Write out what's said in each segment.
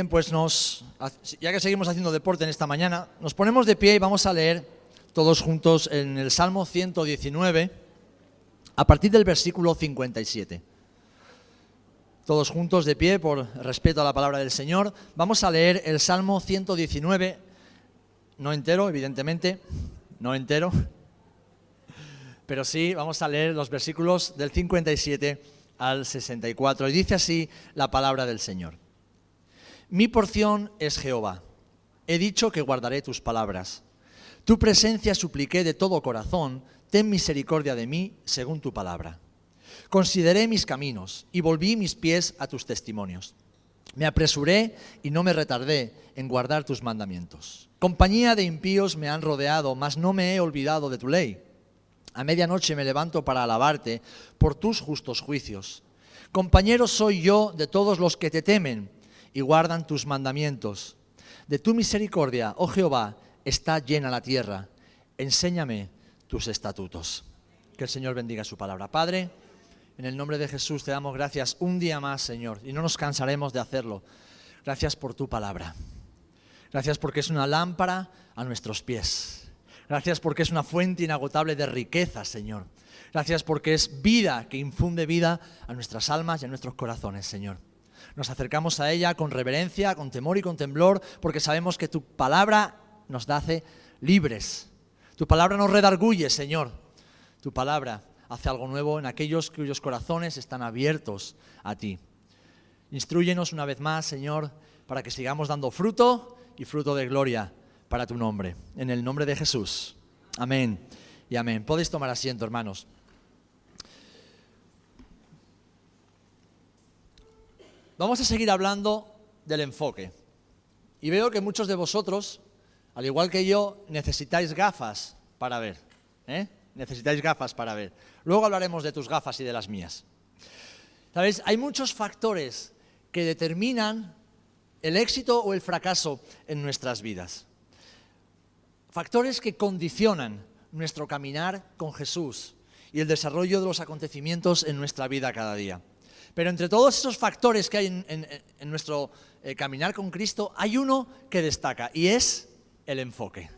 Bien, pues ya que seguimos haciendo deporte en esta mañana, nos ponemos de pie y vamos a leer todos juntos en el Salmo 119, a partir del versículo 57. Todos juntos de pie, por respeto a la palabra del Señor, vamos a leer el Salmo 119, no entero, evidentemente, no entero, pero sí vamos a leer los versículos del 57 al 64, y dice así la palabra del Señor. Mi porción es Jehová, he dicho que guardaré tus palabras. Tu presencia supliqué de todo corazón, ten misericordia de mí según tu palabra. Consideré mis caminos y volví mis pies a tus testimonios. Me apresuré y no me retardé en guardar tus mandamientos. Compañía de impíos me han rodeado, mas no me he olvidado de tu ley. A medianoche me levanto para alabarte por tus justos juicios. Compañero soy yo de todos los que te temen y guardan tus mandamientos. De tu misericordia, oh Jehová, está llena la tierra. Enséñame tus estatutos. Que el Señor bendiga su palabra. Padre, en el nombre de Jesús te damos gracias un día más, Señor, y no nos cansaremos de hacerlo. Gracias por tu palabra. Gracias porque es una lámpara a nuestros pies. Gracias porque es una fuente inagotable de riqueza, Señor. Gracias porque es vida que infunde vida a nuestras almas y a nuestros corazones, Señor. Nos acercamos a ella con reverencia, con temor y con temblor, porque sabemos que tu palabra nos hace libres. Tu palabra nos redarguye, Señor. Tu palabra hace algo nuevo en aquellos cuyos corazones están abiertos a ti. Instrúyenos una vez más, Señor, para que sigamos dando fruto y fruto de gloria para tu nombre. En el nombre de Jesús. Amén y amén. Podéis tomar asiento, hermanos. Vamos a seguir hablando del enfoque. Y veo que muchos de vosotros, al igual que yo, necesitáis gafas para ver. Necesitáis gafas para ver. Luego hablaremos de tus gafas y de las mías. ¿Sabéis? Hay muchos factores que determinan el éxito o el fracaso en nuestras vidas. Factores que condicionan nuestro caminar con Jesús y el desarrollo de los acontecimientos en nuestra vida cada día. Pero entre todos esos factores que hay en nuestro caminar con Cristo, hay uno que destaca y es el enfoque.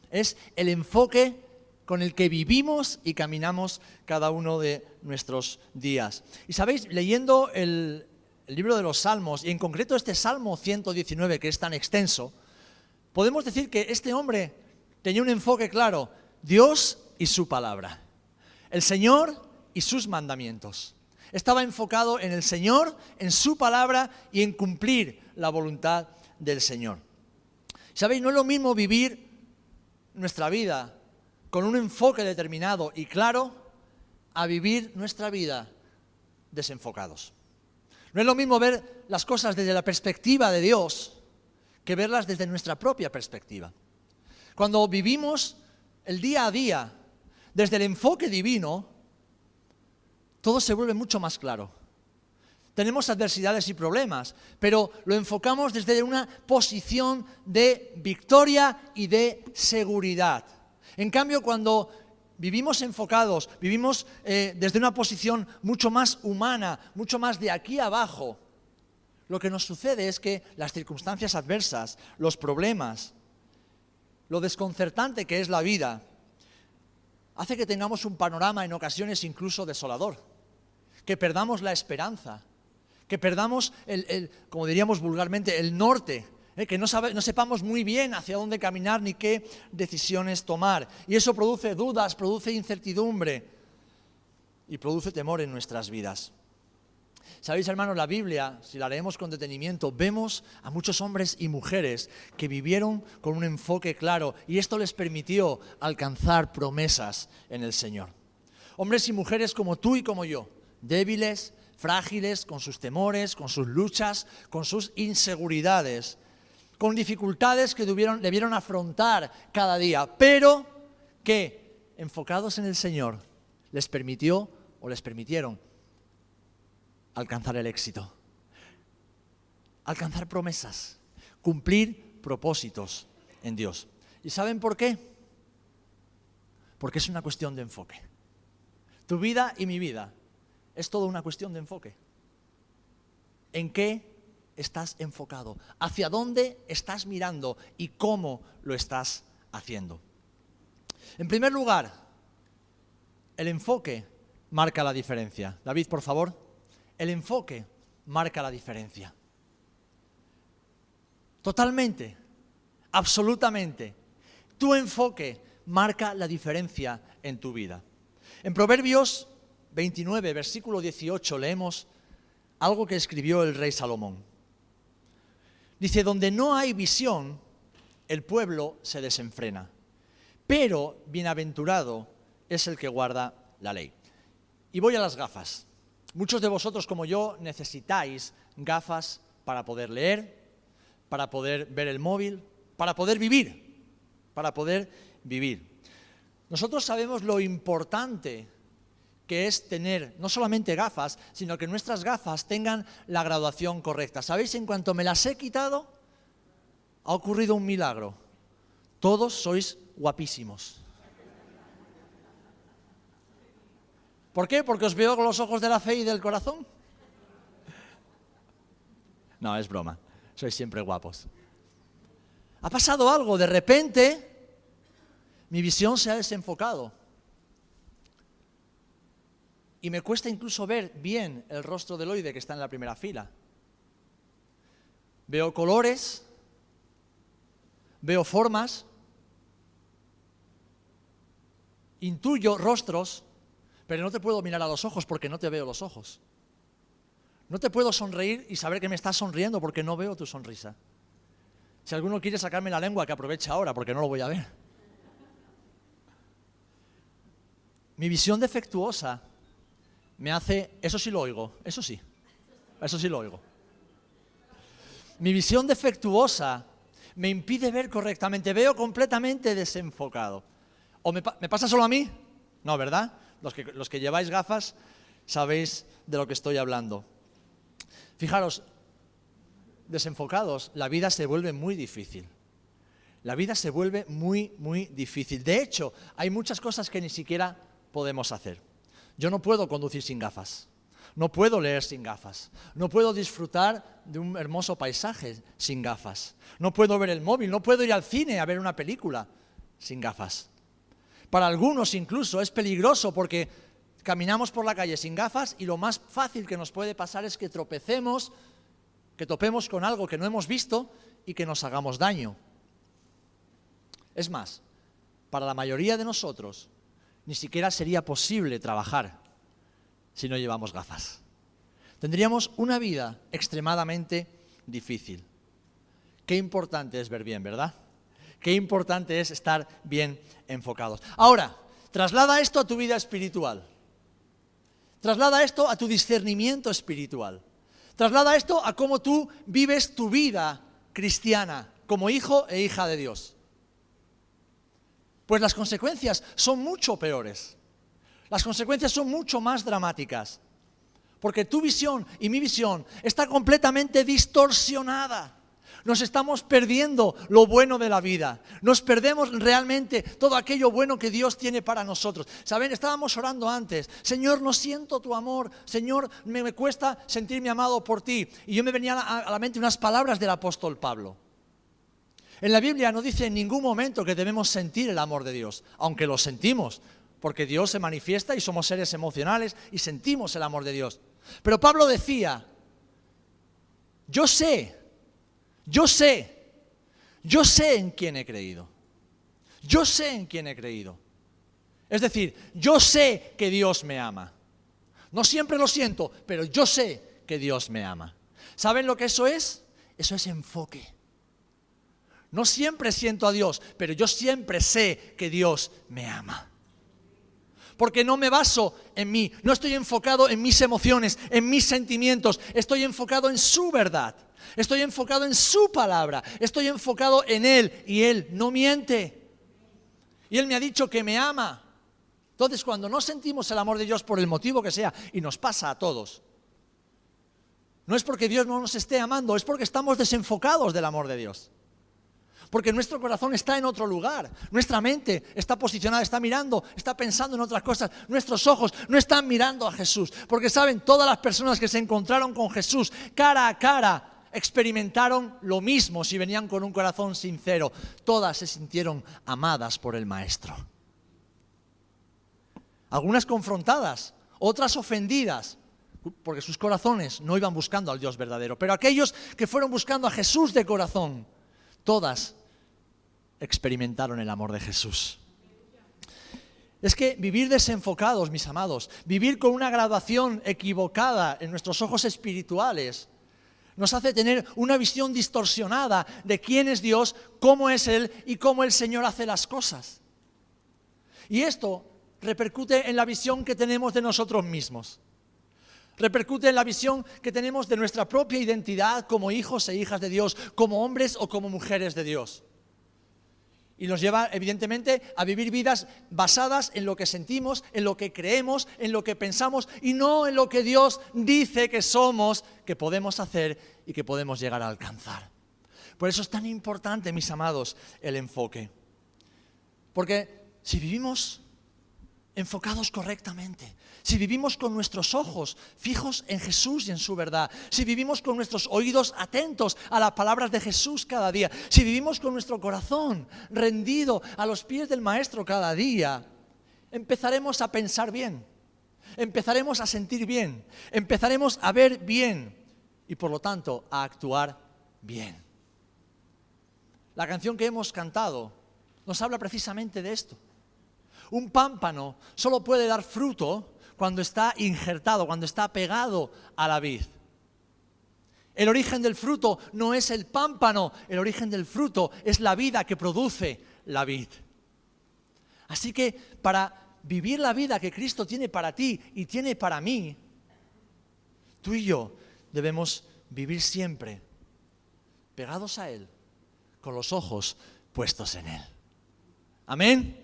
Es el enfoque con el que vivimos y caminamos cada uno de nuestros días. Y sabéis, leyendo el libro de los Salmos, y en concreto este Salmo 119 que es tan extenso, podemos decir que este hombre tenía un enfoque claro: Dios y su palabra, el Señor y sus mandamientos. Estaba enfocado en el Señor, en su palabra y en cumplir la voluntad del Señor. ¿Sabéis? No es lo mismo vivir nuestra vida con un enfoque determinado y claro a vivir nuestra vida desenfocados. No es lo mismo ver las cosas desde la perspectiva de Dios que verlas desde nuestra propia perspectiva. Cuando vivimos el día a día desde el enfoque divino, todo se vuelve mucho más claro. Tenemos adversidades y problemas, pero lo enfocamos desde una posición de victoria y de seguridad. En cambio, cuando vivimos enfocados, vivimos desde una posición mucho más humana, mucho más de aquí abajo, lo que nos sucede es que las circunstancias adversas, los problemas, lo desconcertante que es la vida, hace que tengamos un panorama en ocasiones incluso desolador. Que perdamos la esperanza, que perdamos, como diríamos vulgarmente, el norte, que no sepamos muy bien hacia dónde caminar ni qué decisiones tomar. Y eso produce dudas, produce incertidumbre y produce temor en nuestras vidas. Sabéis, hermanos, la Biblia, si la leemos con detenimiento, vemos a muchos hombres y mujeres que vivieron con un enfoque claro y esto les permitió alcanzar promesas en el Señor. Hombres y mujeres como tú y como yo, débiles, frágiles, con sus temores, con sus luchas, con sus inseguridades, con dificultades que debieron afrontar cada día, pero que, enfocados en el Señor, les permitieron alcanzar el éxito, alcanzar promesas, cumplir propósitos en Dios. ¿Y saben por qué? Porque es una cuestión de enfoque. Tu vida y mi vida es toda una cuestión de enfoque. ¿En qué estás enfocado, hacia dónde estás mirando y cómo lo estás haciendo. En primer lugar, el enfoque marca la diferencia. David, por favor. El enfoque marca la diferencia. Totalmente, absolutamente. Tu enfoque marca la diferencia en tu vida. En Proverbios 29, versículo 18, leemos algo que escribió el rey Salomón. Dice, donde no hay visión, el pueblo se desenfrena, pero bienaventurado es el que guarda la ley. Y voy a las gafas. Muchos de vosotros, como yo, necesitáis gafas para poder leer, para poder ver el móvil, para poder vivir, Nosotros sabemos lo importante que es tener no solamente gafas, sino que nuestras gafas tengan la graduación correcta. ¿Sabéis? En cuanto me las he quitado, ha ocurrido un milagro. Todos sois guapísimos. ¿Por qué? ¿Porque os veo con los ojos de la fe y del corazón? No, es broma. Sois siempre guapos. Ha pasado algo, de repente mi visión se ha desenfocado. Y me cuesta incluso ver bien el rostro del Loide que está en la primera fila. Veo colores, veo formas, intuyo rostros, pero no te puedo mirar a los ojos porque no te veo los ojos. No te puedo sonreír y saber que me estás sonriendo porque no veo tu sonrisa. Si alguno quiere sacarme la lengua, que aproveche ahora porque no lo voy a ver. Mi visión defectuosa me hace... Eso sí lo oigo, eso sí lo oigo. Mi visión defectuosa me impide ver correctamente, veo completamente desenfocado. ¿O me pasa solo a mí? No, ¿verdad? Los que lleváis gafas sabéis de lo que estoy hablando. Fijaros, desenfocados, la vida se vuelve muy difícil. La vida se vuelve muy, muy difícil. De hecho, hay muchas cosas que ni siquiera podemos hacer. Yo no puedo conducir sin gafas, no puedo leer sin gafas, no puedo disfrutar de un hermoso paisaje sin gafas, no puedo ver el móvil, no puedo ir al cine a ver una película sin gafas. Para algunos incluso es peligroso porque caminamos por la calle sin gafas y lo más fácil que nos puede pasar es que tropecemos, que topemos con algo que no hemos visto y que nos hagamos daño. Es más, para la mayoría de nosotros ni siquiera sería posible trabajar si no llevamos gafas. Tendríamos una vida extremadamente difícil. Qué importante es ver bien, ¿verdad? Qué importante es estar bien enfocados. Ahora, traslada esto a tu vida espiritual. Traslada esto a tu discernimiento espiritual. Traslada esto a cómo tú vives tu vida cristiana como hijo e hija de Dios. Pues las consecuencias son mucho peores. Las consecuencias son mucho más dramáticas. Porque tu visión y mi visión está completamente distorsionada. Nos estamos perdiendo lo bueno de la vida. Nos perdemos realmente todo aquello bueno que Dios tiene para nosotros. ¿Saben? Estábamos orando antes. Señor, no siento tu amor. Señor, me cuesta sentirme amado por ti. Y yo me venía a la mente unas palabras del apóstol Pablo. En la Biblia no dice en ningún momento que debemos sentir el amor de Dios, aunque lo sentimos, porque Dios se manifiesta y somos seres emocionales y sentimos el amor de Dios. Pero Pablo decía, yo sé en quién he creído. Yo sé en quién he creído. Es decir, yo sé que Dios me ama. No siempre lo siento, pero yo sé que Dios me ama. ¿Saben lo que eso es? Eso es enfoque. No siempre siento a Dios, pero yo siempre sé que Dios me ama. Porque no me baso en mí, no estoy enfocado en mis emociones, en mis sentimientos, estoy enfocado en su verdad, estoy enfocado en su palabra, estoy enfocado en Él y Él no miente. Y Él me ha dicho que me ama. Entonces, cuando no sentimos el amor de Dios por el motivo que sea, y nos pasa a todos, no es porque Dios no nos esté amando, es porque estamos desenfocados del amor de Dios. Porque nuestro corazón está en otro lugar, nuestra mente está posicionada, está mirando, está pensando en otras cosas, nuestros ojos no están mirando a Jesús. Porque saben, todas las personas que se encontraron con Jesús cara a cara, experimentaron lo mismo si venían con un corazón sincero. Todas se sintieron amadas por el Maestro. Algunas confrontadas, otras ofendidas, porque sus corazones no iban buscando al Dios verdadero. Pero aquellos que fueron buscando a Jesús de corazón, todas experimentaron el amor de Jesús. Es que vivir desenfocados, mis amados, vivir con una graduación equivocada en nuestros ojos espirituales, nos hace tener una visión distorsionada de quién es Dios, cómo es Él y cómo el Señor hace las cosas. Y esto repercute en la visión que tenemos de nosotros mismos. Repercute en la visión que tenemos de nuestra propia identidad como hijos e hijas de Dios, como hombres o como mujeres de Dios. Y nos lleva, evidentemente, a vivir vidas basadas en lo que sentimos, en lo que creemos, en lo que pensamos y no en lo que Dios dice que somos, que podemos hacer y que podemos llegar a alcanzar. Por eso es tan importante, mis amados, el enfoque. Porque si vivimos enfocados correctamente, si vivimos con nuestros ojos fijos en Jesús y en su verdad, si vivimos con nuestros oídos atentos a las palabras de Jesús cada día, si vivimos con nuestro corazón rendido a los pies del Maestro cada día, empezaremos a pensar bien, empezaremos a sentir bien, empezaremos a ver bien y por lo tanto a actuar bien. La canción que hemos cantado nos habla precisamente de esto. Un pámpano solo puede dar fruto cuando está injertado, cuando está pegado a la vid. El origen del fruto no es el pámpano, el origen del fruto es la vida que produce la vid. Así que para vivir la vida que Cristo tiene para ti y tiene para mí, tú y yo debemos vivir siempre pegados a Él, con los ojos puestos en Él. Amén.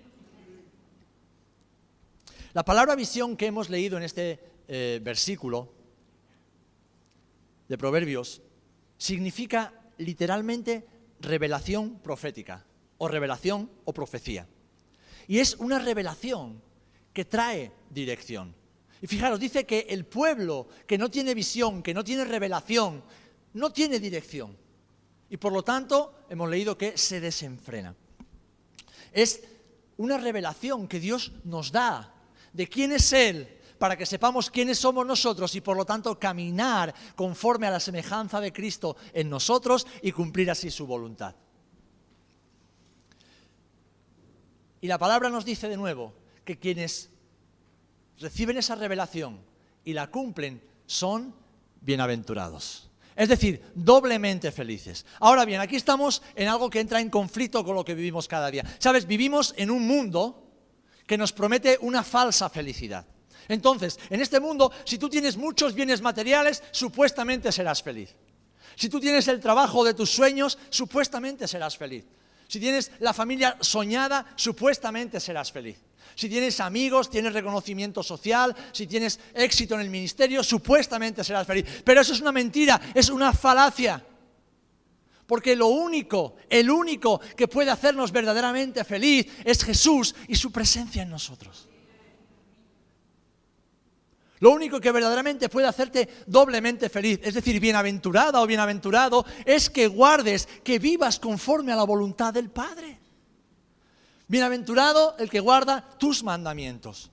La palabra visión que hemos leído en este versículo de Proverbios significa literalmente revelación profética o revelación o profecía. Y es una revelación que trae dirección. Y fijaros, dice que el pueblo que no tiene visión, que no tiene revelación, no tiene dirección. Y por lo tanto hemos leído que se desenfrena. Es una revelación que Dios nos da de quién es Él, para que sepamos quiénes somos nosotros y por lo tanto caminar conforme a la semejanza de Cristo en nosotros y cumplir así su voluntad. Y la palabra nos dice de nuevo que quienes reciben esa revelación y la cumplen son bienaventurados. Es decir, doblemente felices. Ahora bien, aquí estamos en algo que entra en conflicto con lo que vivimos cada día. ¿Sabes? Vivimos en un mundo que nos promete una falsa felicidad. Entonces, en este mundo, si tú tienes muchos bienes materiales, supuestamente serás feliz. Si tú tienes el trabajo de tus sueños, supuestamente serás feliz. Si tienes la familia soñada, supuestamente serás feliz. Si tienes amigos, tienes reconocimiento social, si tienes éxito en el ministerio, supuestamente serás feliz. Pero eso es una mentira, es una falacia. Porque el único que puede hacernos verdaderamente feliz es Jesús y su presencia en nosotros. Lo único que verdaderamente puede hacerte doblemente feliz, es decir, bienaventurada o bienaventurado, es que guardes, que vivas conforme a la voluntad del Padre. Bienaventurado el que guarda tus mandamientos.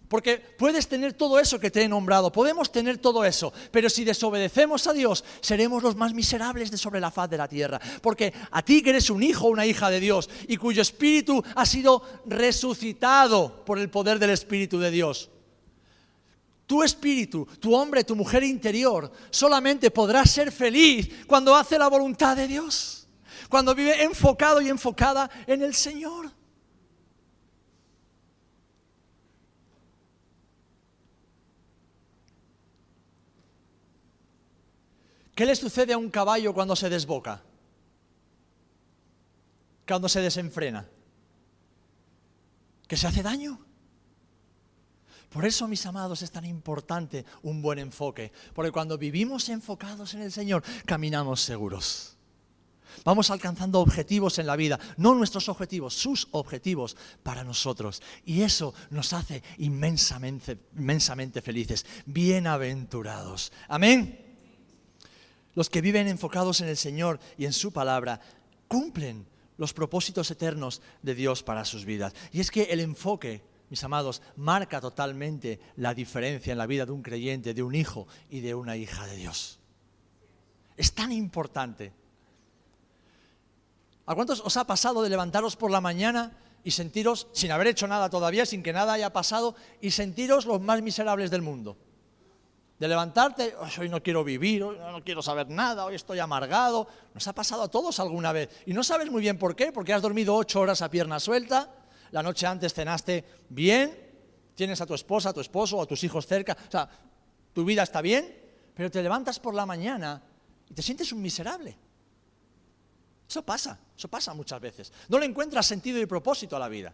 Porque puedes tener todo eso que te he nombrado, podemos tener todo eso, pero si desobedecemos a Dios, seremos los más miserables de sobre la faz de la tierra. Porque a ti que eres un hijo o una hija de Dios y cuyo espíritu ha sido resucitado por el poder del Espíritu de Dios, tu espíritu, tu hombre, tu mujer interior, solamente podrá ser feliz cuando hace la voluntad de Dios, cuando vive enfocado y enfocada en el Señor. ¿Qué le sucede a un caballo cuando se desboca? Cuando se desenfrena. ¿Que se hace daño? Por eso, mis amados, es tan importante un buen enfoque. Porque cuando vivimos enfocados en el Señor, caminamos seguros. Vamos alcanzando objetivos en la vida, no nuestros objetivos, sus objetivos para nosotros. Y eso nos hace inmensamente felices, bienaventurados. Amén. Los que viven enfocados en el Señor y en su palabra cumplen los propósitos eternos de Dios para sus vidas. Y es que el enfoque, mis amados, marca totalmente la diferencia en la vida de un creyente, de un hijo y de una hija de Dios. Es tan importante. ¿A cuántos os ha pasado de levantaros por la mañana y sentiros, sin haber hecho nada todavía, sin que nada haya pasado, y sentiros los más miserables del mundo? De levantarte, hoy no quiero vivir, hoy no quiero saber nada, hoy estoy amargado. Nos ha pasado a todos alguna vez. Y no sabes muy bien por qué, porque has dormido 8 horas a pierna suelta, la noche antes cenaste bien, tienes a tu esposa, a tu esposo o a tus hijos cerca, o sea, tu vida está bien, pero te levantas por la mañana y te sientes un miserable. Eso pasa muchas veces. No le encuentras sentido y propósito a la vida.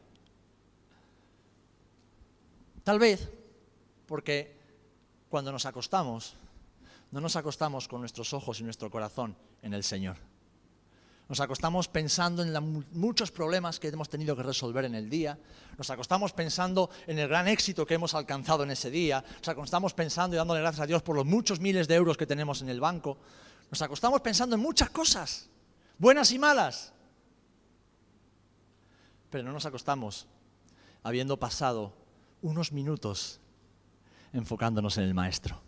Tal vez porque cuando nos acostamos, no nos acostamos con nuestros ojos y nuestro corazón en el Señor. Nos acostamos pensando en muchos problemas que hemos tenido que resolver en el día. Nos acostamos pensando en el gran éxito que hemos alcanzado en ese día. Nos acostamos pensando y dándole gracias a Dios por los muchos miles de euros que tenemos en el banco. Nos acostamos pensando en muchas cosas, buenas y malas. Pero no nos acostamos habiendo pasado unos minutos enfocándonos en el Maestro.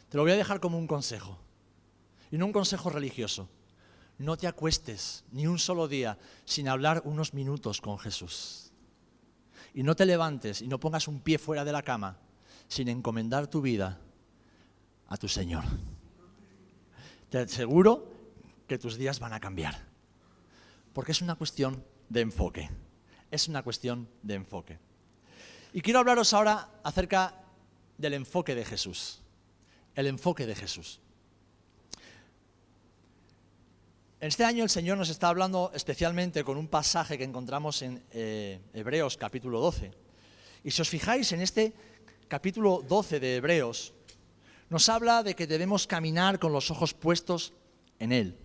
Te lo voy a dejar como un consejo, y no un consejo religioso. No te acuestes ni un solo día sin hablar unos minutos con Jesús. Y no te levantes y no pongas un pie fuera de la cama sin encomendar tu vida a tu Señor. Te aseguro que tus días van a cambiar, porque es una cuestión de enfoque. Es una cuestión de enfoque. Y quiero hablaros ahora acerca del enfoque de Jesús. El enfoque de Jesús. En este año el Señor nos está hablando especialmente con un pasaje que encontramos en Hebreos capítulo 12. Y si os fijáis en este capítulo 12 de Hebreos, nos habla de que debemos caminar con los ojos puestos en Él.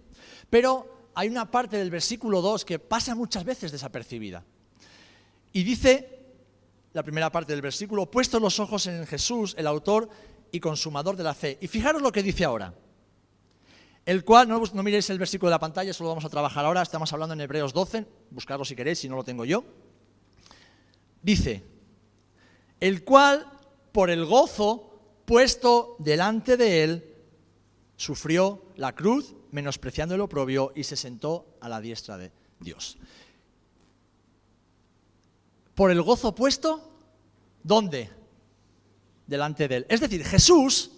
Pero hay una parte del versículo 2 que pasa muchas veces desapercibida. Y dice, la primera parte del versículo, puestos los ojos en Jesús, el autor y consumador de la fe. Y fijaros lo que dice ahora. El cual, no miréis el versículo de la pantalla, eso lo vamos a trabajar ahora, estamos hablando en Hebreos 12, buscarlo si queréis, si no lo tengo yo. Dice, el cual, por el gozo puesto delante de él, sufrió la cruz, menospreciando el oprobio, y se sentó a la diestra de Dios. Por el gozo puesto, ¿dónde? Delante de él. Es decir, Jesús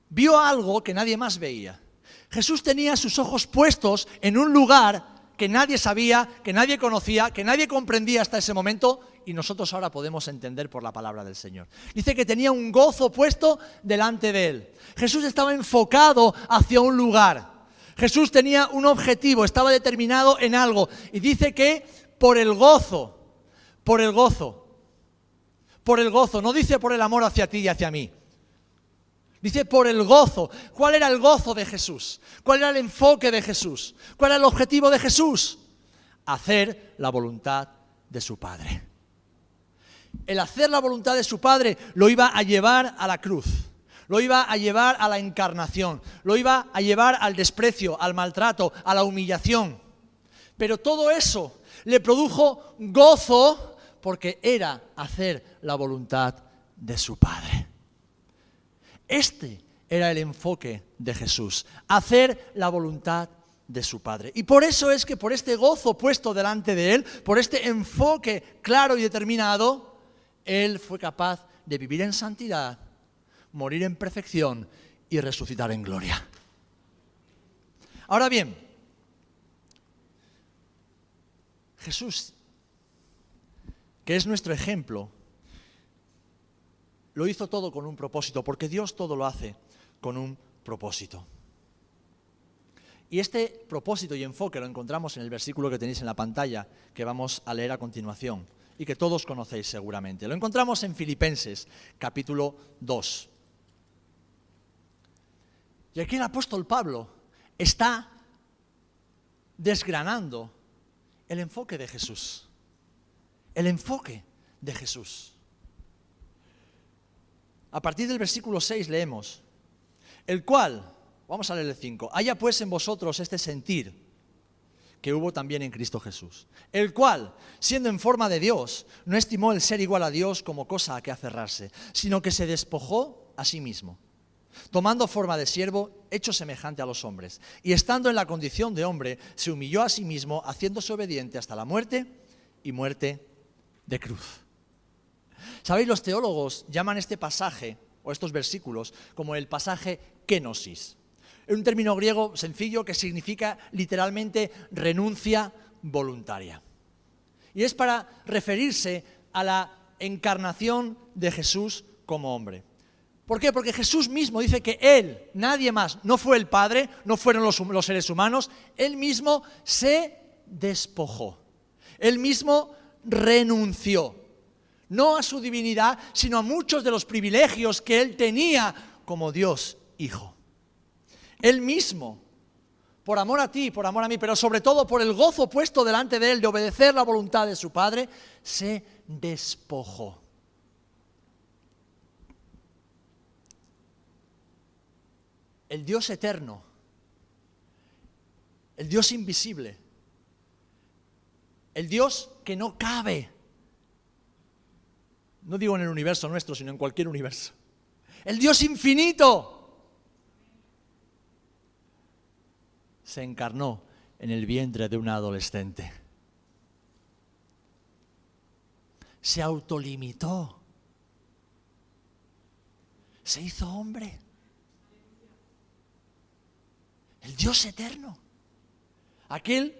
vio algo que nadie más veía. Jesús tenía sus ojos puestos en un lugar que nadie sabía, que nadie conocía, que nadie comprendía hasta ese momento, y nosotros ahora podemos entender por la palabra del Señor. Dice que tenía un gozo puesto delante de él. Jesús estaba enfocado hacia un lugar. Jesús tenía un objetivo, estaba determinado en algo. Y dice que por el gozo, no dice por el amor hacia ti y hacia mí. Dice por el gozo. ¿Cuál era el gozo de Jesús? ¿Cuál era el enfoque de Jesús? ¿Cuál era el objetivo de Jesús? Hacer la voluntad de su Padre. El hacer la voluntad de su Padre lo iba a llevar a la cruz, lo iba a llevar a la encarnación, lo iba a llevar al desprecio, al maltrato, a la humillación. Pero todo eso le produjo gozo porque era hacer la voluntad de su Padre. Este era el enfoque de Jesús, hacer la voluntad de su Padre. Y por eso es que por este gozo puesto delante de él, por este enfoque claro y determinado, él fue capaz de vivir en santidad, morir en perfección y resucitar en gloria. Ahora bien, Jesús, que es nuestro ejemplo, lo hizo todo con un propósito, porque Dios todo lo hace con un propósito. Y este propósito y enfoque lo encontramos en el versículo que tenéis en la pantalla, que vamos a leer a continuación, y que todos conocéis seguramente. Lo encontramos en Filipenses, capítulo 2. Y aquí el apóstol Pablo está desgranando el enfoque de Jesús. El enfoque de Jesús. A partir del versículo 6 leemos: El cual, vamos a leer el 5, haya pues en vosotros este sentir que hubo también en Cristo Jesús, el cual, siendo en forma de Dios, no estimó el ser igual a Dios como cosa a que aferrarse, sino que se despojó a sí mismo, tomando forma de siervo, hecho semejante a los hombres, y estando en la condición de hombre, se humilló a sí mismo, haciéndose obediente hasta la muerte y muerte de cruz. ¿Sabéis? Los teólogos llaman este pasaje, o estos versículos, como el pasaje kenosis. Es un término griego sencillo que significa literalmente renuncia voluntaria. Y es para referirse a la encarnación de Jesús como hombre. ¿Por qué? Porque Jesús mismo dice que Él, nadie más, no fue el Padre, no fueron los seres humanos, Él mismo se despojó. Él mismo renunció, no a su divinidad, sino a muchos de los privilegios que Él tenía como Dios Hijo. Él mismo, por amor a ti, por amor a mí, pero sobre todo por el gozo puesto delante de Él de obedecer la voluntad de su Padre, se despojó. El Dios eterno, el Dios invisible, el Dios que no cabe, no digo en el universo nuestro, sino en cualquier universo, el Dios infinito, se encarnó en el vientre de una adolescente. Se autolimitó. Se hizo hombre. El Dios eterno. Aquel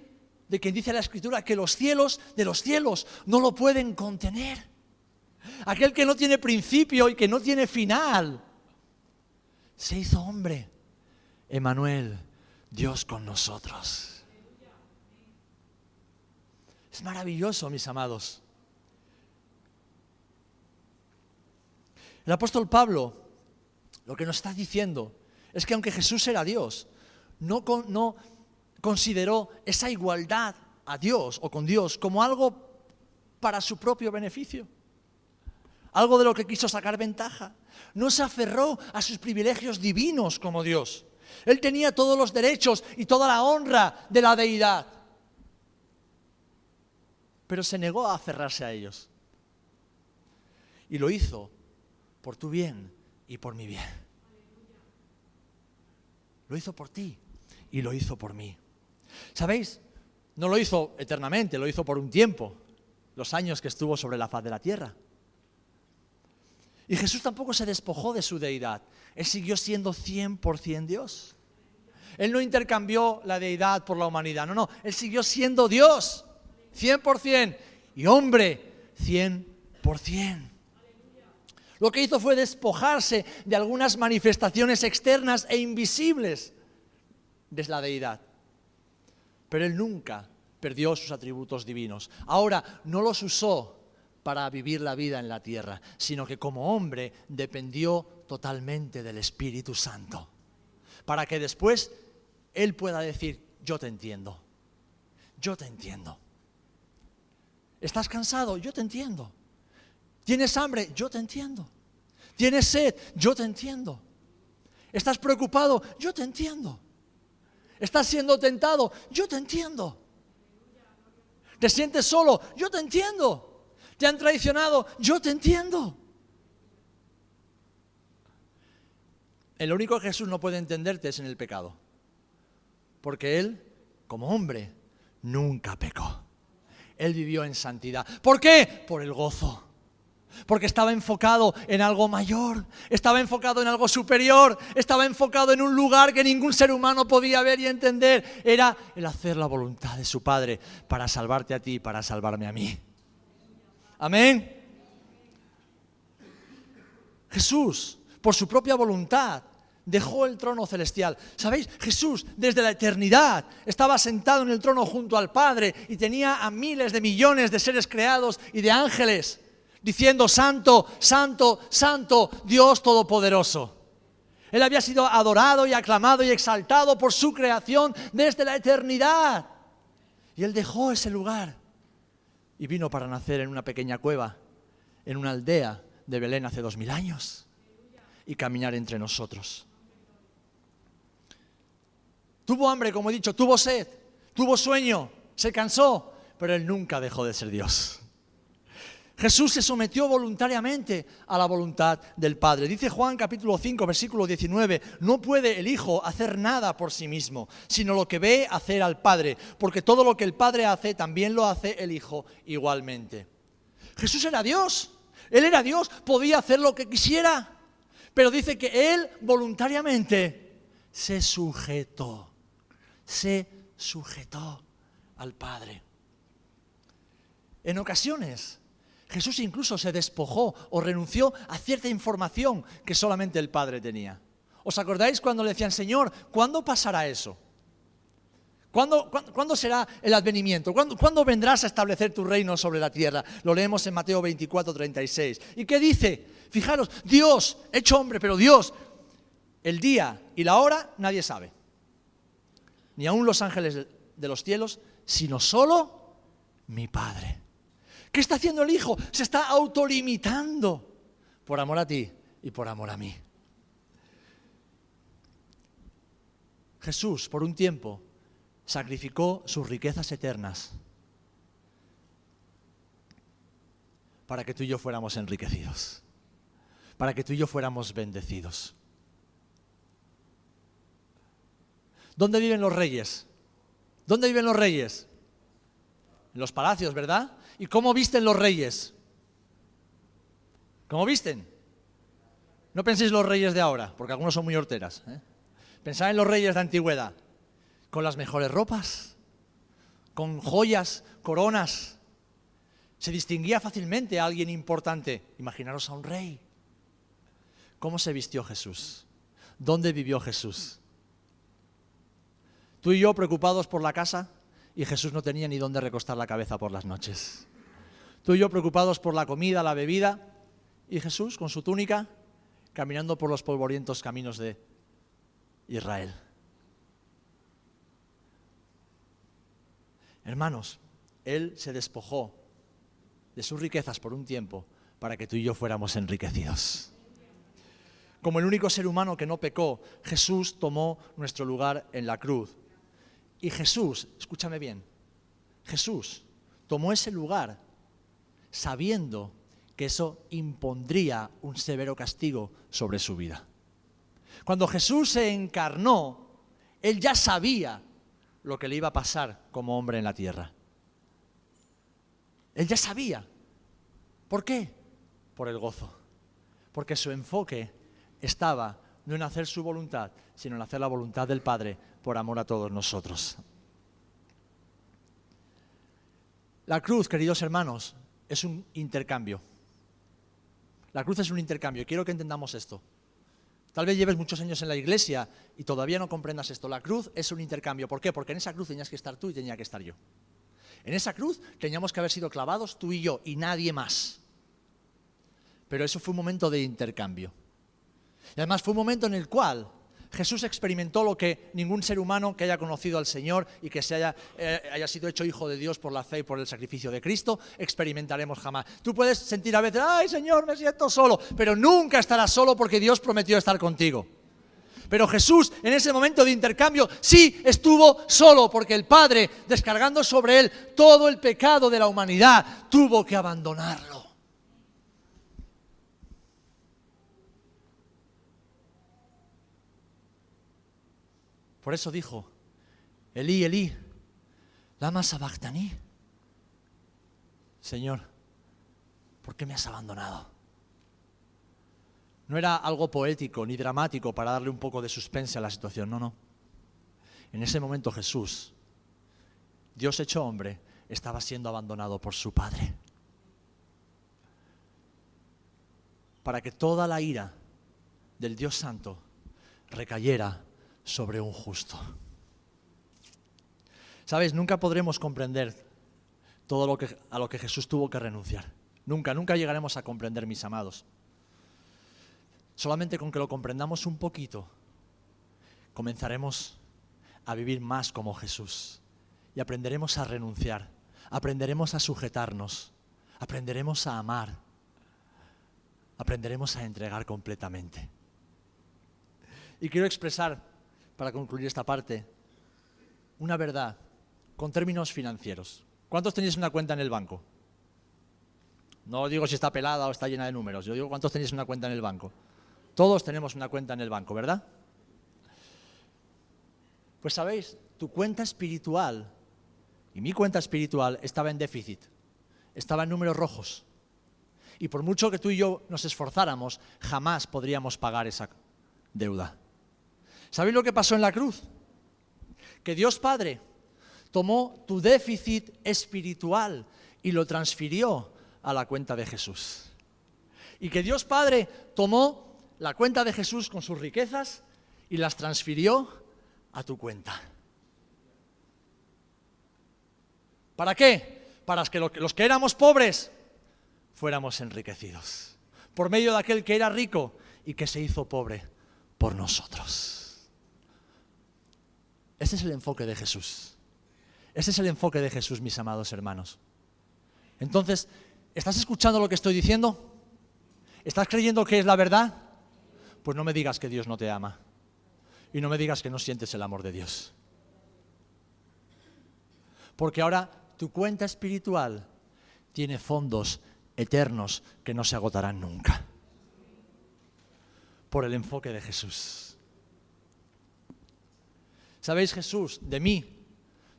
de quien dice la Escritura que los cielos de los cielos no lo pueden contener. Aquel que no tiene principio y que no tiene final. Se hizo hombre. Emmanuel, Dios con nosotros. Es maravilloso, mis amados. El apóstol Pablo lo que nos está diciendo es que aunque Jesús era Dios, no consideró esa igualdad a Dios o con Dios como algo para su propio beneficio, algo de lo que quiso sacar ventaja. No se aferró a sus privilegios divinos como Dios. Él tenía todos los derechos y toda la honra de la deidad, pero se negó a aferrarse a ellos. Y lo hizo por tu bien y por mi bien. Lo hizo por ti y lo hizo por mí. ¿Sabéis? No lo hizo eternamente, lo hizo por un tiempo, los años que estuvo sobre la faz de la tierra. Y Jesús tampoco se despojó de su deidad. Él siguió siendo 100% Dios. Él no intercambió la deidad por la humanidad. No, Él siguió siendo Dios, 100%, y hombre, 100%. Lo que hizo fue despojarse de algunas manifestaciones externas e invisibles de la deidad. Pero Él nunca perdió sus atributos divinos. Ahora, no los usó para vivir la vida en la tierra, sino que como hombre dependió totalmente del Espíritu Santo, para que después Él pueda decir, yo te entiendo, yo te entiendo. ¿Estás cansado? Yo te entiendo. ¿Tienes hambre? Yo te entiendo. ¿Tienes sed? Yo te entiendo. ¿Estás preocupado? Yo te entiendo. ¿Estás siendo tentado? Yo te entiendo. ¿Te sientes solo? Yo te entiendo. ¿Te han traicionado? Yo te entiendo. El único que Jesús no puede entenderte es en el pecado. Porque Él, como hombre, nunca pecó. Él vivió en santidad. ¿Por qué? Por el gozo. Porque estaba enfocado en algo mayor, estaba enfocado en algo superior, estaba enfocado en un lugar que ningún ser humano podía ver y entender. Era el hacer la voluntad de su Padre para salvarte a ti y para salvarme a mí. Amén. Jesús, por su propia voluntad, dejó el trono celestial. ¿Sabéis? Jesús, desde la eternidad, estaba sentado en el trono junto al Padre y tenía a miles de millones de seres creados y de ángeles diciendo, santo, santo, santo, Dios Todopoderoso. Él había sido adorado y aclamado y exaltado por su creación desde la eternidad. Y Él dejó ese lugar y vino para nacer en una pequeña cueva, en una aldea de Belén hace 2000 años y caminar entre nosotros. Tuvo hambre, como he dicho, tuvo sed, tuvo sueño, se cansó, pero Él nunca dejó de ser Dios. Jesús se sometió voluntariamente a la voluntad del Padre. Dice Juan capítulo 5, versículo 19, no puede el Hijo hacer nada por sí mismo, sino lo que ve hacer al Padre, porque todo lo que el Padre hace, también lo hace el Hijo igualmente. Jesús era Dios, Él era Dios, podía hacer lo que quisiera, pero dice que Él voluntariamente se sujetó al Padre. En ocasiones, Jesús incluso se despojó o renunció a cierta información que solamente el Padre tenía. ¿Os acordáis cuando le decían, Señor, ¿cuándo pasará eso? ¿Cuándo será el advenimiento? ¿Cuándo vendrás a establecer tu reino sobre la tierra? Lo leemos en Mateo 24, 36. ¿Y qué dice? Fijaros, Dios, hecho hombre, pero Dios, el día y la hora nadie sabe. Ni aun los ángeles de los cielos, sino solo mi Padre. ¿Qué está haciendo el Hijo? Se está autolimitando por amor a ti y por amor a mí. Jesús, por un tiempo, sacrificó sus riquezas eternas para que tú y yo fuéramos enriquecidos, para que tú y yo fuéramos bendecidos. ¿Dónde viven los reyes? ¿Dónde viven los reyes? En los palacios, ¿verdad? ¿Y cómo visten los reyes? ¿Cómo visten? No penséis los reyes de ahora, porque algunos son muy horteras, ¿eh? Pensad en los reyes de antigüedad, con las mejores ropas, con joyas, coronas. Se distinguía fácilmente a alguien importante. Imaginaros a un rey. ¿Cómo se vistió Jesús? ¿Dónde vivió Jesús? Tú y yo preocupados por la casa, y Jesús no tenía ni dónde recostar la cabeza por las noches. Tú y yo preocupados por la comida, la bebida, y Jesús con su túnica caminando por los polvorientos caminos de Israel. Hermanos, Él se despojó de sus riquezas por un tiempo para que tú y yo fuéramos enriquecidos. Como el único ser humano que no pecó, Jesús tomó nuestro lugar en la cruz. Y Jesús, escúchame bien, Jesús tomó ese lugar sabiendo que eso impondría un severo castigo sobre su vida. Cuando Jesús se encarnó, Él ya sabía lo que le iba a pasar como hombre en la tierra. Él ya sabía. ¿Por qué? Por el gozo. Porque su enfoque estaba no en hacer su voluntad, sino en hacer la voluntad del Padre por amor a todos nosotros. La cruz, queridos hermanos, es un intercambio. La cruz es un intercambio y quiero que entendamos esto. Tal vez lleves muchos años en la iglesia y todavía no comprendas esto. La cruz es un intercambio. ¿Por qué? Porque en esa cruz tenías que estar tú y tenía que estar yo. En esa cruz teníamos que haber sido clavados tú y yo y nadie más. Pero eso fue un momento de intercambio. Y además fue un momento en el cual Jesús experimentó lo que ningún ser humano que haya conocido al Señor y que haya sido hecho hijo de Dios por la fe y por el sacrificio de Cristo, experimentaremos jamás. Tú puedes sentir a veces, ¡ay, Señor, me siento solo! Pero nunca estarás solo porque Dios prometió estar contigo. Pero Jesús, en ese momento de intercambio, sí estuvo solo porque el Padre, descargando sobre Él todo el pecado de la humanidad, tuvo que abandonarlo. Por eso dijo, Elí, Elí, lama sabactani. Señor, ¿por qué me has abandonado? No era algo poético ni dramático para darle un poco de suspense a la situación, no. En ese momento Jesús, Dios hecho hombre, estaba siendo abandonado por su Padre. Para que toda la ira del Dios Santo recayera sobre un justo. ¿Sabes? Nunca podremos comprender todo a lo que Jesús tuvo que renunciar. Nunca llegaremos a comprender, mis amados. Solamente con que lo comprendamos un poquito, comenzaremos a vivir más como Jesús y aprenderemos a renunciar, aprenderemos a sujetarnos, aprenderemos a amar, aprenderemos a entregar completamente. Y quiero expresar, para concluir esta parte, una verdad con términos financieros. ¿Cuántos tenéis una cuenta en el banco? No digo si está pelada o está llena de números, yo digo cuántos tenéis una cuenta en el banco. Todos tenemos una cuenta en el banco, ¿verdad? Pues sabéis, tu cuenta espiritual y mi cuenta espiritual estaba en déficit, estaba en números rojos. Y por mucho que tú y yo nos esforzáramos, jamás podríamos pagar esa deuda. ¿Sabéis lo que pasó en la cruz? Que Dios Padre tomó tu déficit espiritual y lo transfirió a la cuenta de Jesús. Y que Dios Padre tomó la cuenta de Jesús con sus riquezas y las transfirió a tu cuenta. ¿Para qué? Para que los que éramos pobres fuéramos enriquecidos. Por medio de aquel que era rico y que se hizo pobre por nosotros. Ese es el enfoque de Jesús. Ese es el enfoque de Jesús, mis amados hermanos. Entonces, ¿estás escuchando lo que estoy diciendo? ¿Estás creyendo que es la verdad? Pues no me digas que Dios no te ama. Y no me digas que no sientes el amor de Dios. Porque ahora tu cuenta espiritual tiene fondos eternos que no se agotarán nunca. Por el enfoque de Jesús. ¿Sabéis? Jesús, de mí,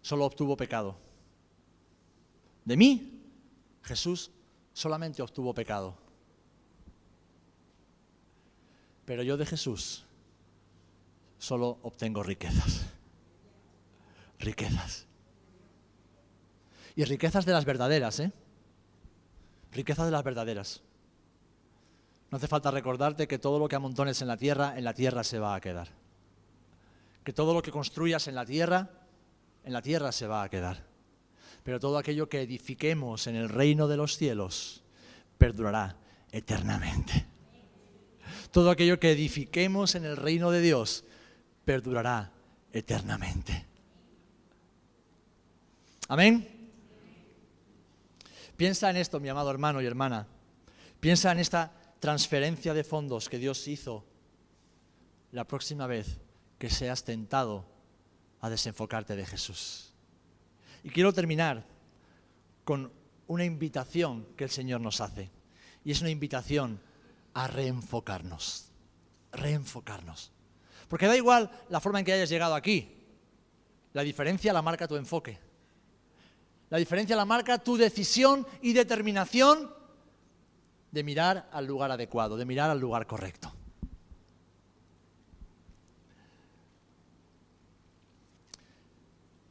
solo obtuvo pecado. De mí, Jesús solamente obtuvo pecado. Pero yo de Jesús solo obtengo riquezas. Riquezas. Y riquezas de las verdaderas, ¿eh? Riquezas de las verdaderas. No hace falta recordarte que todo lo que amontones en la tierra se va a quedar. Que todo lo que construyas en la tierra se va a quedar. Pero todo aquello que edifiquemos en el reino de los cielos perdurará eternamente. Todo aquello que edifiquemos en el reino de Dios perdurará eternamente. Amén. Piensa en esto, mi amado hermano y hermana. Piensa en esta transferencia de fondos que Dios hizo la próxima vez que seas tentado a desenfocarte de Jesús. Y quiero terminar con una invitación que el Señor nos hace. Y es una invitación a reenfocarnos. Reenfocarnos. Porque da igual la forma en que hayas llegado aquí. La diferencia la marca tu enfoque. La diferencia la marca tu decisión y determinación de mirar al lugar adecuado, de mirar al lugar correcto.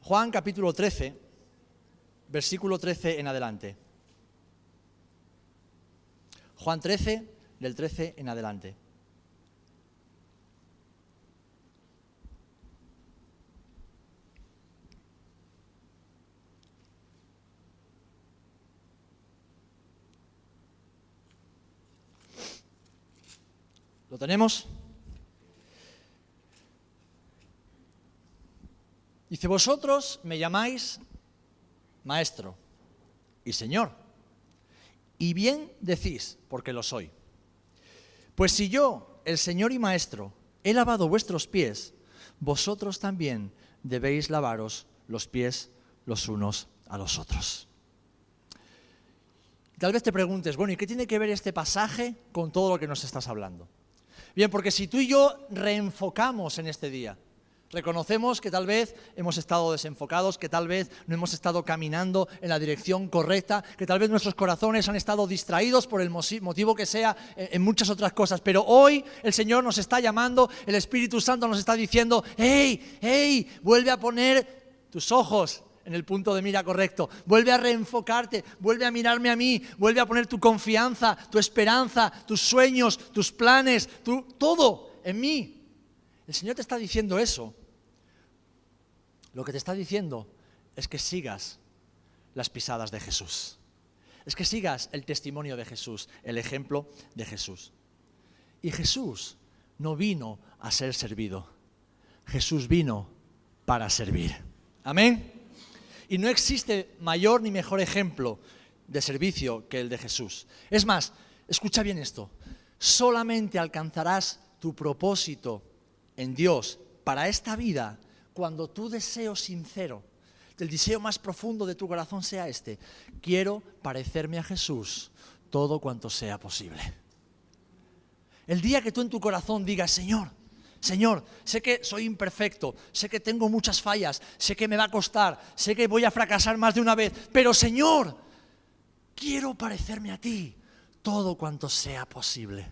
Juan capítulo 13, versículo 13 en adelante. Juan 13, del 13 en adelante. ¿Lo tenemos? Dice, vosotros me llamáis Maestro y Señor, y bien decís, porque lo soy. Pues si yo, el Señor y Maestro, he lavado vuestros pies, vosotros también debéis lavaros los pies los unos a los otros. Tal vez te preguntes, bueno, ¿y qué tiene que ver este pasaje con todo lo que nos estás hablando? Bien, porque si tú y yo reenfocamos en este día, reconocemos que tal vez hemos estado desenfocados, que tal vez no hemos estado caminando en la dirección correcta, que tal vez nuestros corazones han estado distraídos por el motivo que sea en muchas otras cosas. Pero hoy el Señor nos está llamando, el Espíritu Santo nos está diciendo, ¡hey! Vuelve a poner tus ojos en el punto de mira correcto. Vuelve a reenfocarte, vuelve a mirarme a mí, vuelve a poner tu confianza, tu esperanza, tus sueños, tus planes, todo en mí. El Señor te está diciendo eso. Lo que te está diciendo es que sigas las pisadas de Jesús. Es que sigas el testimonio de Jesús, el ejemplo de Jesús. Y Jesús no vino a ser servido. Jesús vino para servir. Amén. Y no existe mayor ni mejor ejemplo de servicio que el de Jesús. Es más, escucha bien esto. Solamente alcanzarás tu propósito en Dios para esta vida cuando tu deseo sincero, el deseo más profundo de tu corazón sea este: quiero parecerme a Jesús todo cuanto sea posible. El día que tú en tu corazón digas: Señor, sé que soy imperfecto, sé que tengo muchas fallas, sé que me va a costar, sé que voy a fracasar más de una vez, pero Señor, quiero parecerme a ti todo cuanto sea posible.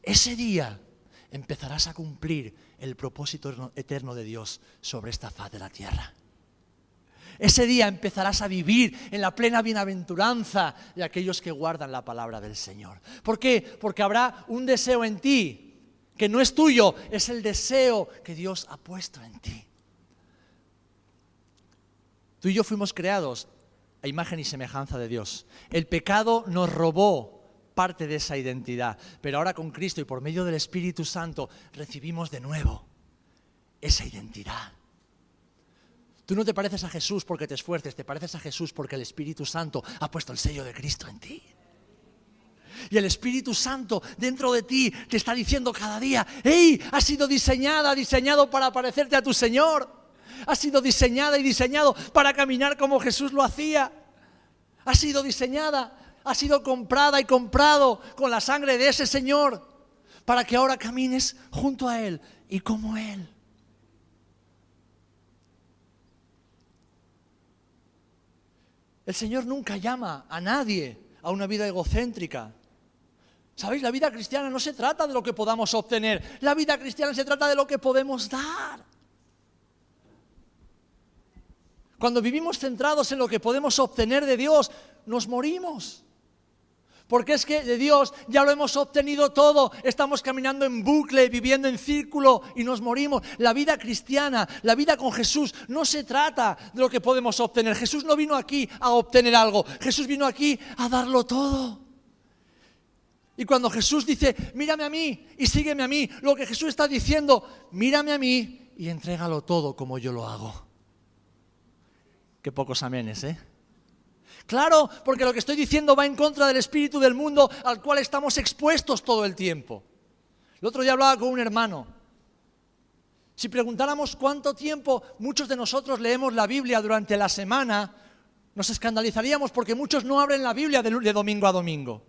Ese día empezarás a cumplir el propósito eterno de Dios sobre esta faz de la tierra. Ese día empezarás a vivir en la plena bienaventuranza de aquellos que guardan la palabra del Señor. ¿Por qué? Porque habrá un deseo en ti que no es tuyo, es el deseo que Dios ha puesto en ti. Tú y yo fuimos creados a imagen y semejanza de Dios. El pecado nos robó parte de esa identidad, pero ahora con Cristo y por medio del Espíritu Santo recibimos de nuevo esa identidad. Tú no te pareces a Jesús porque te esfuerces, te pareces a Jesús porque el Espíritu Santo ha puesto el sello de Cristo en ti. Y el Espíritu Santo dentro de ti te está diciendo cada día: ¡hey! Has sido diseñado para parecerte a tu Señor. Has sido diseñada y diseñado para caminar como Jesús lo hacía. Has sido diseñada, has sido comprada y comprado con la sangre de ese Señor para que ahora camines junto a Él y como Él. El Señor nunca llama a nadie a una vida egocéntrica. ¿Sabéis? La vida cristiana no se trata de lo que podamos obtener. La vida cristiana se trata de lo que podemos dar. Cuando vivimos centrados en lo que podemos obtener de Dios, nos morimos. Porque es que de Dios ya lo hemos obtenido todo. Estamos caminando en bucle, viviendo en círculo y nos morimos. La vida cristiana, la vida con Jesús, no se trata de lo que podemos obtener. Jesús no vino aquí a obtener algo. Jesús vino aquí a darlo todo. Y cuando Jesús dice: mírame a mí y sígueme a mí, lo que Jesús está diciendo: mírame a mí y entrégalo todo como yo lo hago. Qué pocos amenes, ¿eh? Claro, porque lo que estoy diciendo va en contra del espíritu del mundo al cual estamos expuestos todo el tiempo. El otro día hablaba con un hermano. Si preguntáramos cuánto tiempo muchos de nosotros leemos la Biblia durante la semana, nos escandalizaríamos porque muchos no abren la Biblia de domingo a domingo.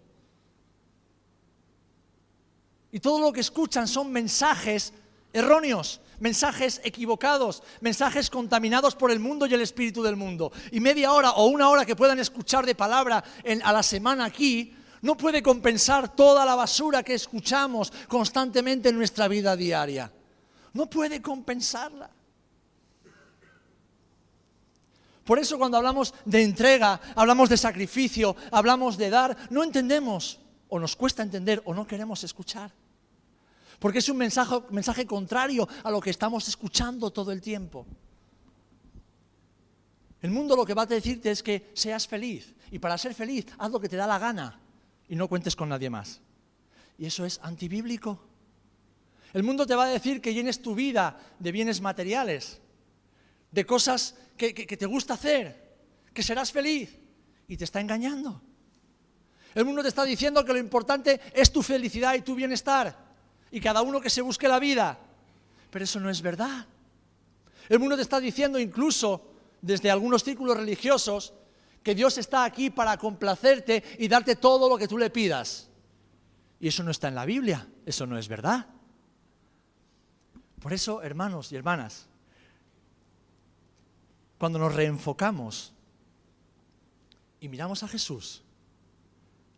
Y todo lo que escuchan son mensajes erróneos, mensajes equivocados, mensajes contaminados por el mundo y el espíritu del mundo. Y media hora o una hora que puedan escuchar de palabra a la semana aquí no puede compensar toda la basura que escuchamos constantemente en nuestra vida diaria. No puede compensarla. Por eso cuando hablamos de entrega, hablamos de sacrificio, hablamos de dar, no entendemos, o nos cuesta entender, o no queremos escuchar. Porque es un mensaje contrario a lo que estamos escuchando todo el tiempo. El mundo lo que va a decirte es que seas feliz. Y para ser feliz, haz lo que te da la gana y no cuentes con nadie más. Y eso es antibíblico. El mundo te va a decir que llenes tu vida de bienes materiales, de cosas que te gusta hacer, que serás feliz. Y te está engañando. El mundo te está diciendo que lo importante es tu felicidad y tu bienestar. Y cada uno que se busque la vida. Pero eso no es verdad. El mundo te está diciendo incluso, desde algunos círculos religiosos, que Dios está aquí para complacerte y darte todo lo que tú le pidas. Y eso no está en la Biblia, eso no es verdad. Por eso, hermanos y hermanas, cuando nos reenfocamos y miramos a Jesús,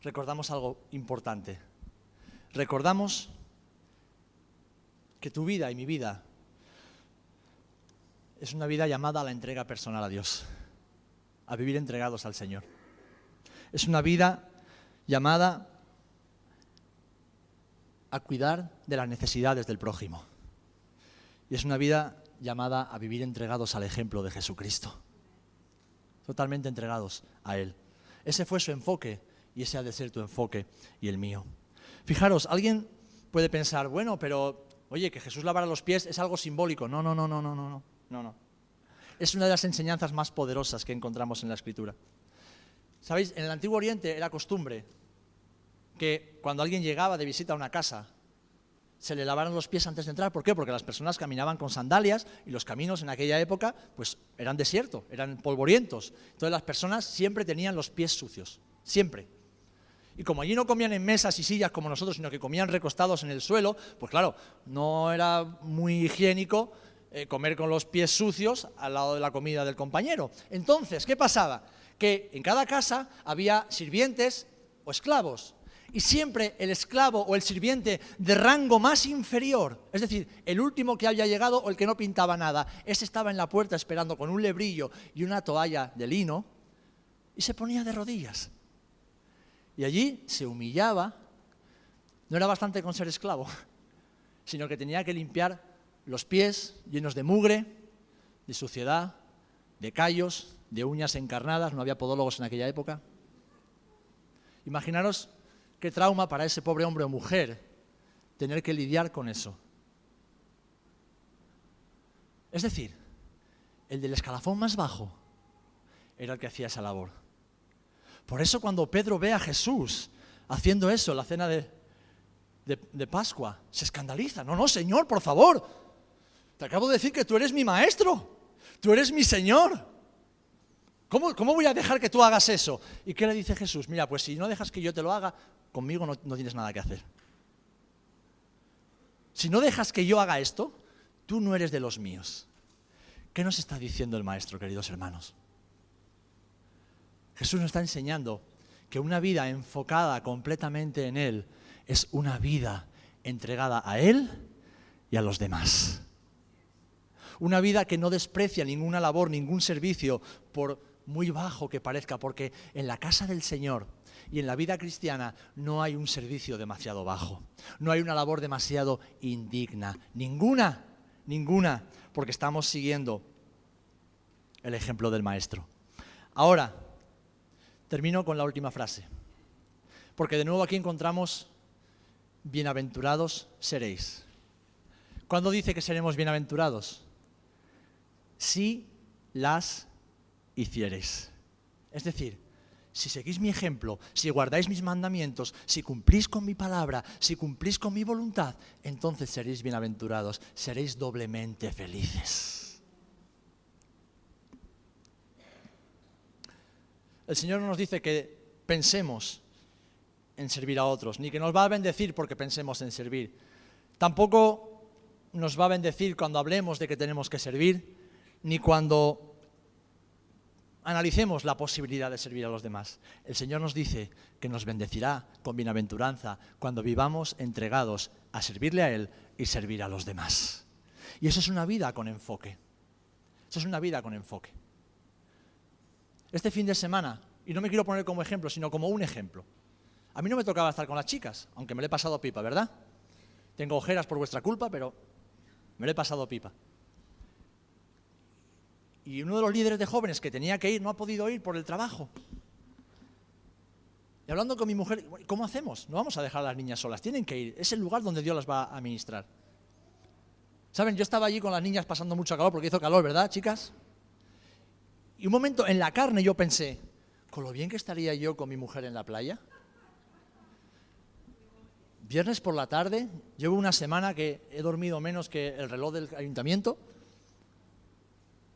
recordamos algo importante. Recordamos que tu vida y mi vida es una vida llamada a la entrega personal a Dios, a vivir entregados al Señor. Es una vida llamada a cuidar de las necesidades del prójimo. Y es una vida llamada a vivir entregados al ejemplo de Jesucristo. Totalmente entregados a Él. Ese fue su enfoque y ese ha de ser tu enfoque y el mío. Fijaros, alguien puede pensar, bueno, pero oye, que Jesús lavara los pies es algo simbólico. No. Es una de las enseñanzas más poderosas que encontramos en la Escritura. ¿Sabéis? En el Antiguo Oriente era costumbre que cuando alguien llegaba de visita a una casa, se le lavaran los pies antes de entrar. ¿Por qué? Porque las personas caminaban con sandalias y los caminos en aquella época pues eran desiertos, eran polvorientos. Entonces las personas siempre tenían los pies sucios, siempre. Y como allí no comían en mesas y sillas como nosotros, sino que comían recostados en el suelo, pues claro, no era muy higiénico comer con los pies sucios al lado de la comida del compañero. Entonces, ¿qué pasaba? Que en cada casa había sirvientes o esclavos. Y siempre el esclavo o el sirviente de rango más inferior, es decir, el último que había llegado o el que no pintaba nada, ese estaba en la puerta esperando con un lebrillo y una toalla de lino y se ponía de rodillas. Y allí se humillaba. No era bastante con ser esclavo, sino que tenía que limpiar los pies llenos de mugre, de suciedad, de callos, de uñas encarnadas. No había podólogos en aquella época. Imaginaros qué trauma para ese pobre hombre o mujer tener que lidiar con eso. Es decir, el del escalafón más bajo era el que hacía esa labor. Por eso cuando Pedro ve a Jesús haciendo eso en la cena de Pascua, se escandaliza. No, Señor, por favor, te acabo de decir que tú eres mi maestro, tú eres mi Señor. ¿Cómo voy a dejar que tú hagas eso? ¿Y qué le dice Jesús? Mira, pues si no dejas que yo te lo haga, conmigo no tienes nada que hacer. Si no dejas que yo haga esto, tú no eres de los míos. ¿Qué nos está diciendo el Maestro, queridos hermanos? Jesús nos está enseñando que una vida enfocada completamente en Él es una vida entregada a Él y a los demás. Una vida que no desprecia ninguna labor, ningún servicio, por muy bajo que parezca, porque en la casa del Señor y en la vida cristiana no hay un servicio demasiado bajo, no hay una labor demasiado indigna, ninguna, porque estamos siguiendo el ejemplo del Maestro. Ahora, termino con la última frase, porque de nuevo aquí encontramos bienaventurados seréis. ¿Cuándo dice que seremos bienaventurados? Si las hiciereis. Es decir, si seguís mi ejemplo, si guardáis mis mandamientos, si cumplís con mi palabra, si cumplís con mi voluntad, entonces seréis bienaventurados, seréis doblemente felices. El Señor no nos dice que pensemos en servir a otros, ni que nos va a bendecir porque pensemos en servir. Tampoco nos va a bendecir cuando hablemos de que tenemos que servir, ni cuando analicemos la posibilidad de servir a los demás. El Señor nos dice que nos bendecirá con bienaventuranza cuando vivamos entregados a servirle a Él y servir a los demás. Y eso es una vida con enfoque. Eso es una vida con enfoque. Este fin de semana, y no me quiero poner como ejemplo, sino como un ejemplo. A mí no me tocaba estar con las chicas, aunque me lo he pasado pipa, ¿verdad? Tengo ojeras por vuestra culpa, pero me lo he pasado pipa. Y uno de los líderes de jóvenes que tenía que ir no ha podido ir por el trabajo. Y hablando con mi mujer, ¿cómo hacemos? No vamos a dejar a las niñas solas, tienen que ir. Es el lugar donde Dios las va a ministrar. ¿Saben? Yo estaba allí con las niñas pasando mucho calor, porque hizo calor, ¿verdad, chicas? Y un momento en la carne yo pensé, ¿con lo bien que estaría yo con mi mujer en la playa? Viernes por la tarde, llevo una semana que he dormido menos que el reloj del ayuntamiento.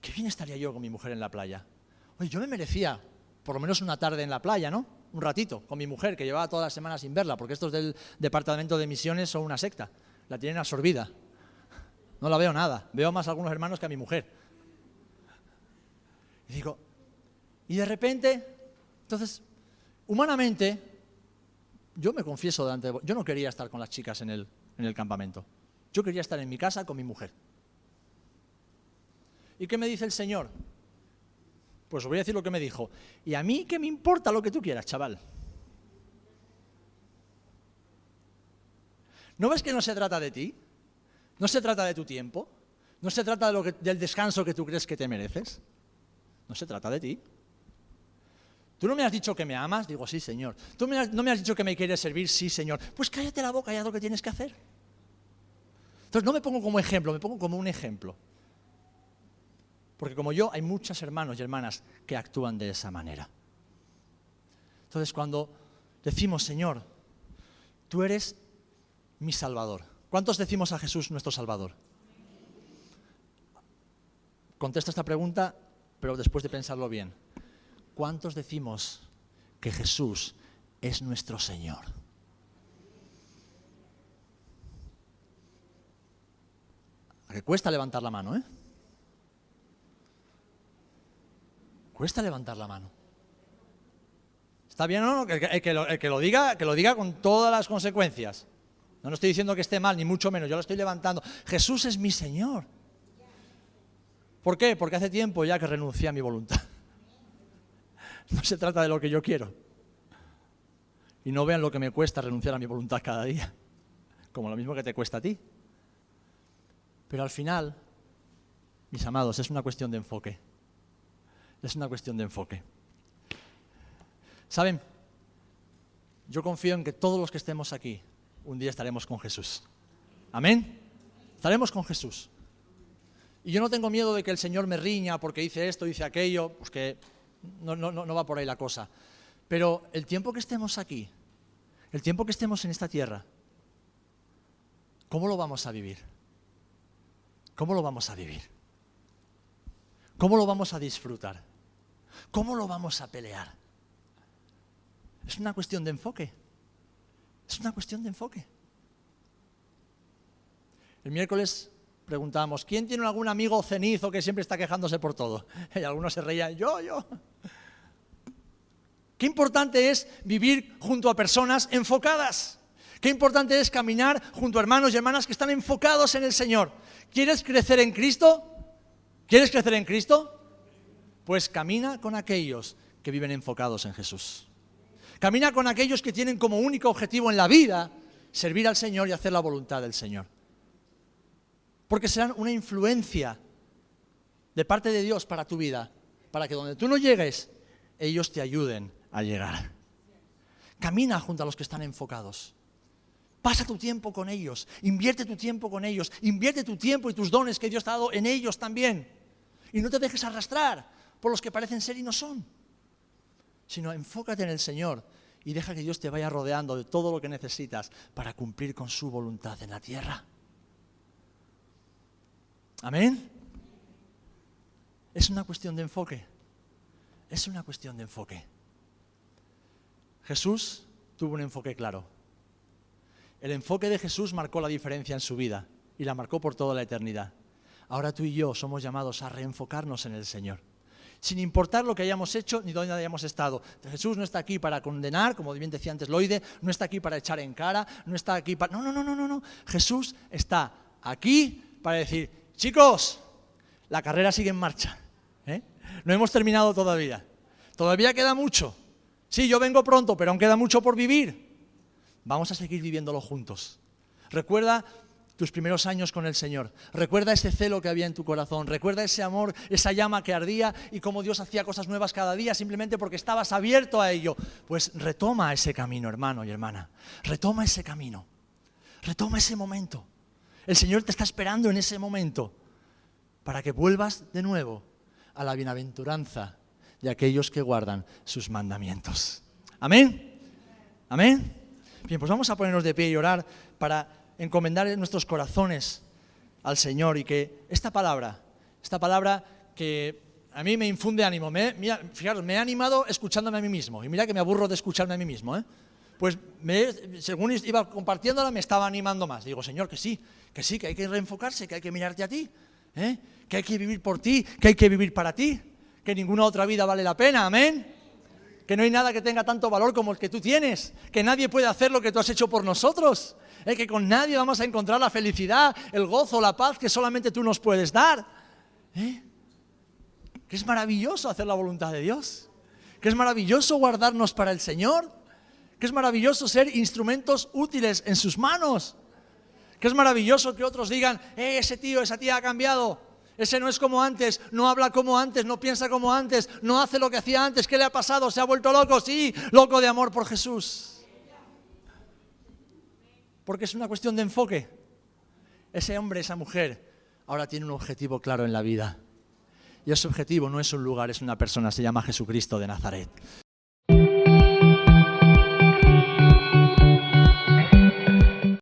Qué bien estaría yo con mi mujer en la playa. Oye, yo me merecía por lo menos una tarde en la playa, ¿no? Un ratito, con mi mujer, que llevaba todas las semanas sin verla, porque estos del departamento de misiones son una secta. La tienen absorbida. No la veo nada. Veo más a algunos hermanos que a mi mujer. Y digo, y de repente, entonces, humanamente, yo me confieso delante de vos, yo no quería estar con las chicas en el campamento. Yo quería estar en mi casa con mi mujer. ¿Y qué me dice el Señor? Pues os voy a decir lo que me dijo. Y a mí, ¿qué me importa lo que tú quieras, chaval? ¿No ves que no se trata de ti? ¿No se trata de tu tiempo? ¿No se trata del descanso que tú crees que te mereces? No se trata de ti. ¿Tú no me has dicho que me amas? Digo, sí, Señor. ¿Tú no me has dicho que me quieres servir? Sí, Señor. Pues cállate la boca y haz lo que tienes que hacer. Entonces no me pongo como ejemplo, me pongo como un ejemplo. Porque como yo, hay muchos hermanos y hermanas que actúan de esa manera. Entonces cuando decimos, Señor, tú eres mi Salvador, ¿Cuántos decimos a Jesús nuestro Salvador? Contesto esta pregunta, pero después de pensarlo bien. ¿Cuántos decimos que Jesús es nuestro Señor? A que cuesta levantar la mano, ¿eh? Cuesta levantar la mano. ¿Está bien o no? El que lo diga con todas las consecuencias. No estoy diciendo que esté mal, ni mucho menos, yo lo estoy levantando. Jesús es mi Señor. ¿Por qué? Porque hace tiempo ya que renuncié a mi voluntad. No se trata de lo que yo quiero. Y no vean lo que me cuesta renunciar a mi voluntad cada día, como lo mismo que te cuesta a ti. Pero al final, mis amados, es una cuestión de enfoque. Es una cuestión de enfoque. ¿Saben? Yo confío en que todos los que estemos aquí, un día estaremos con Jesús. ¿Amén? Estaremos con Jesús. Y yo no tengo miedo de que el Señor me riña porque hice esto, hice aquello, pues que no va por ahí la cosa. Pero el tiempo que estemos aquí, el tiempo que estemos en esta tierra, ¿cómo lo vamos a vivir? ¿Cómo lo vamos a vivir? ¿Cómo lo vamos a disfrutar? ¿Cómo lo vamos a pelear? Es una cuestión de enfoque. Es una cuestión de enfoque. El miércoles preguntábamos, ¿quién tiene algún amigo cenizo que siempre está quejándose por todo? Y algunos se reían, yo. Qué importante es vivir junto a personas enfocadas. Qué importante es caminar junto a hermanos y hermanas que están enfocados en el Señor. ¿Quieres crecer en Cristo? ¿Quieres crecer en Cristo? Pues camina con aquellos que viven enfocados en Jesús. Camina con aquellos que tienen como único objetivo en la vida servir al Señor y hacer la voluntad del Señor. Porque serán una influencia de parte de Dios para tu vida, para que donde tú no llegues, ellos te ayuden a llegar. Camina junto a los que están enfocados. Pasa tu tiempo con ellos, invierte tu tiempo con ellos, invierte tu tiempo y tus dones que Dios te ha dado en ellos también. Y no te dejes arrastrar por los que parecen ser y no son, sino enfócate en el Señor y deja que Dios te vaya rodeando de todo lo que necesitas para cumplir con su voluntad en la tierra. ¿Amén? Es una cuestión de enfoque. Es una cuestión de enfoque. Jesús tuvo un enfoque claro. El enfoque de Jesús marcó la diferencia en su vida y la marcó por toda la eternidad. Ahora tú y yo somos llamados a reenfocarnos en el Señor. Sin importar lo que hayamos hecho ni dónde hayamos estado. Jesús no está aquí para condenar, como bien decía antes Loide, no está aquí para echar en cara, no está aquí para... No. Jesús está aquí para decir, chicos, la carrera sigue en marcha. No hemos terminado todavía. Todavía queda mucho. Sí, yo vengo pronto, pero aún queda mucho por vivir. Vamos a seguir viviéndolo juntos. Recuerda tus primeros años con el Señor. Recuerda ese celo que había en tu corazón. Recuerda ese amor, esa llama que ardía y cómo Dios hacía cosas nuevas cada día simplemente porque estabas abierto a ello. Pues retoma ese camino, hermano y hermana. Retoma ese camino. Retoma ese momento. El Señor te está esperando en ese momento para que vuelvas de nuevo a la bienaventuranza de aquellos que guardan sus mandamientos. ¿Amén? ¿Amén? Bien, pues vamos a ponernos de pie y orar para encomendar nuestros corazones al Señor y que esta palabra que a mí me infunde ánimo, fijaros, me he animado escuchándome a mí mismo y mira que me aburro de escucharme a mí mismo, Pues según iba compartiéndola me estaba animando más. Digo, Señor, que sí, que hay que reenfocarse, que hay que mirarte a ti, que hay que vivir por ti, que hay que vivir para ti, que ninguna otra vida vale la pena, amén. Que no hay nada que tenga tanto valor como el que tú tienes, que nadie puede hacer lo que tú has hecho por nosotros, que con nadie vamos a encontrar la felicidad, el gozo, la paz que solamente tú nos puedes dar. Que es maravilloso hacer la voluntad de Dios, que es maravilloso guardarnos para el Señor, que es maravilloso ser instrumentos útiles en sus manos, que es maravilloso que otros digan, ese tío, esa tía ha cambiado. Ese no es como antes, no habla como antes, no piensa como antes, no hace lo que hacía antes. ¿Qué le ha pasado? ¿Se ha vuelto loco? Sí, loco de amor por Jesús. Porque es una cuestión de enfoque. Ese hombre, esa mujer, ahora tiene un objetivo claro en la vida. Y ese objetivo no es un lugar, es una persona, se llama Jesucristo de Nazaret.